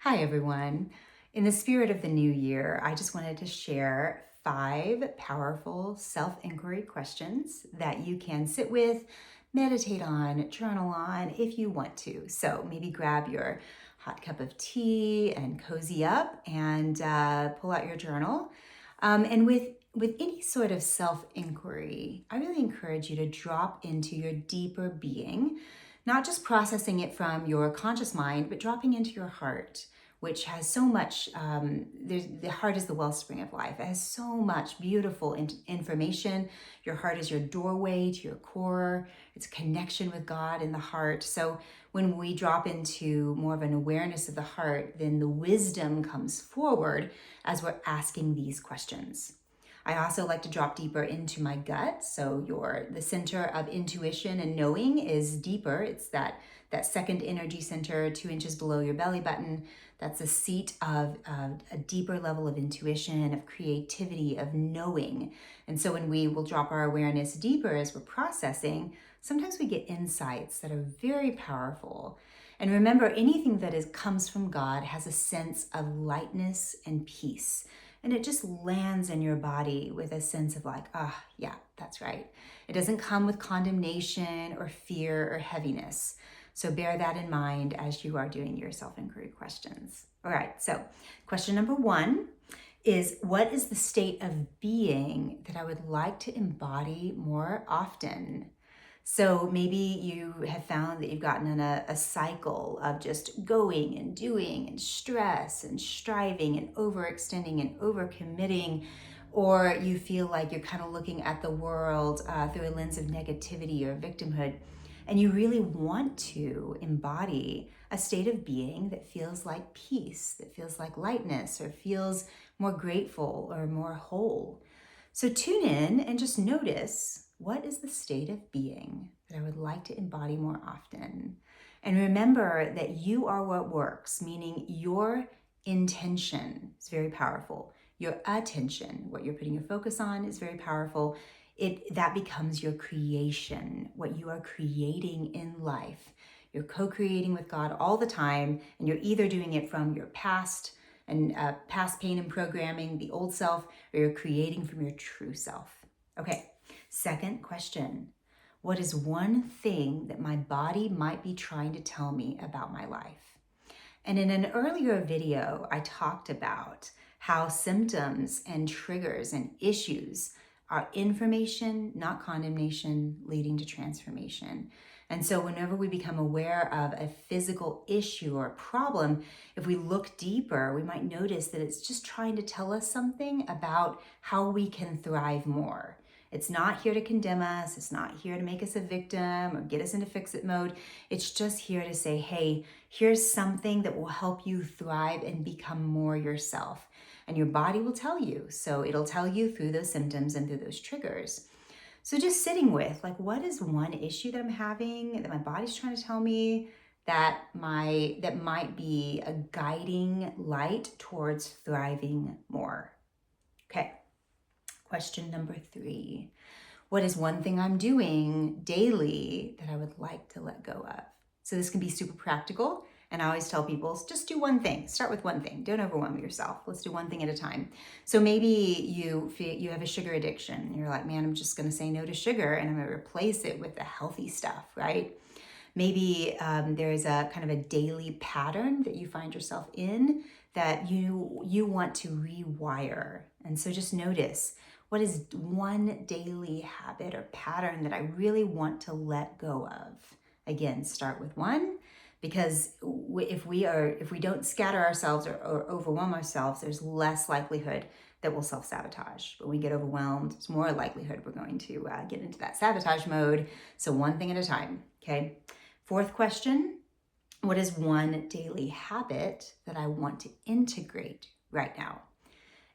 Hi, everyone. In the spirit of the new year, I just wanted to share 5 powerful self-inquiry questions that you can sit with, meditate on, journal on if you want to. So maybe grab your hot cup of tea and cozy up and pull out your journal. And with any sort of self-inquiry, I really encourage you to drop into your deeper being, not just processing it from your conscious mind, but dropping into your heart, which has so much. The heart is the wellspring of life. It has so much beautiful information. Your heart is your doorway to your core. It's a connection with God in the heart. So when we drop into more of an awareness of the heart, then the wisdom comes forward as we're asking these questions. I also like to drop deeper into my gut. So the center of intuition and knowing is deeper. It's that second energy center, 2 inches below your belly button. That's a seat of a deeper level of intuition, of creativity, of knowing. And so when we will drop our awareness deeper as we're processing, sometimes we get insights that are very powerful. And remember, anything that comes from God has a sense of lightness and peace. And it just lands in your body with a sense of like, yeah, that's right. It doesn't come with condemnation or fear or heaviness. So bear that in mind as you are doing your self-inquiry questions. All right, so question number 1 is, what is the state of being that I would like to embody more often? So maybe you have found that you've gotten in a cycle of just going and doing and stress and striving and overextending and overcommitting, or you feel like you're kind of looking at the world through a lens of negativity or victimhood, and you really want to embody a state of being that feels like peace, that feels like lightness, or feels more grateful or more whole. So tune in and just notice, what is the state of being that I would like to embody more often? And remember that you are what works, meaning your intention is very powerful. Your attention, what you're putting your focus on, is very powerful. That becomes your creation, what you are creating in life. You're co-creating with God all the time, and you're either doing it from your past and past pain and programming, the old self, or you're creating from your true self. Okay, second question. What is one thing that my body might be trying to tell me about my life? And in an earlier video, I talked about how symptoms and triggers and issues are information, not condemnation, leading to transformation. And so whenever we become aware of a physical issue or problem, if we look deeper, we might notice that it's just trying to tell us something about how we can thrive more. It's not here to condemn us. It's not here to make us a victim or get us into fix-it mode. It's just here to say, hey, here's something that will help you thrive and become more yourself. And your body will tell you. So it'll tell you through those symptoms and through those triggers. So just sitting with, like, what is one issue that I'm having, that my body's trying to tell me, that might be a guiding light towards thriving more. Okay. Question number 3. What is one thing I'm doing daily that I would like to let go of? So this can be super practical. And I always tell people, just do one thing. Start with one thing. Don't overwhelm yourself. Let's do one thing at a time. So maybe you have a sugar addiction. You're like, man, I'm just going to say no to sugar and I'm going to replace it with the healthy stuff, right? Maybe there's a kind of a daily pattern that you find yourself in that you want to rewire. And so just notice, what is one daily habit or pattern that I really want to let go of? Again, start with one, because if we don't scatter ourselves or overwhelm ourselves, there's less likelihood that we'll self-sabotage. But when we get overwhelmed, there's more likelihood we're going to get into that sabotage mode. So one thing at a time, okay? Fourth question, what is one daily habit that I want to integrate right now?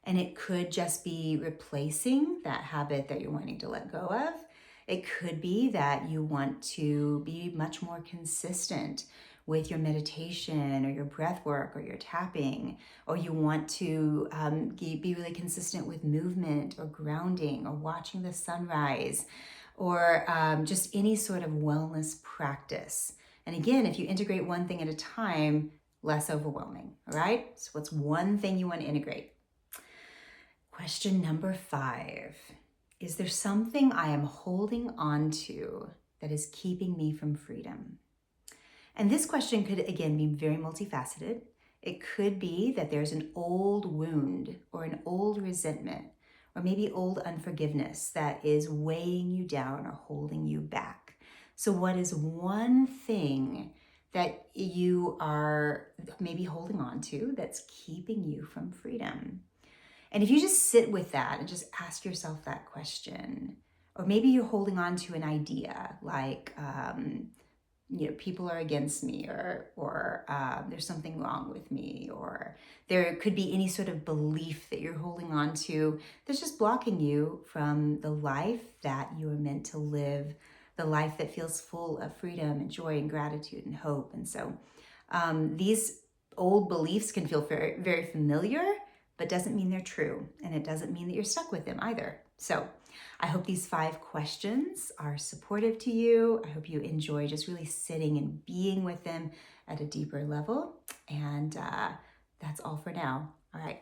And it could just be replacing that habit that you're wanting to let go of. It could be that you want to be much more consistent with your meditation or your breath work or your tapping, or you want to be really consistent with movement or grounding or watching the sunrise, or just any sort of wellness practice. And again, if you integrate one thing at a time, less overwhelming. All right. So what's one thing you want to integrate? Question number 5. Is there something I am holding on to that is keeping me from freedom? And this question could, again, be very multifaceted. It could be that there's an old wound or an old resentment or maybe old unforgiveness that is weighing you down or holding you back. So, what is one thing that you are maybe holding on to that's keeping you from freedom? And if you just sit with that and just ask yourself that question, or maybe you're holding on to an idea like, people are against me, or there's something wrong with me, or there could be any sort of belief that you're holding on to that's just blocking you from the life that you are meant to live, the life that feels full of freedom and joy and gratitude and hope. And so these old beliefs can feel very, very familiar, but doesn't mean they're true. And it doesn't mean that you're stuck with them either. So I hope these 5 questions are supportive to you. I hope you enjoy just really sitting and being with them at a deeper level. And that's all for now. All right.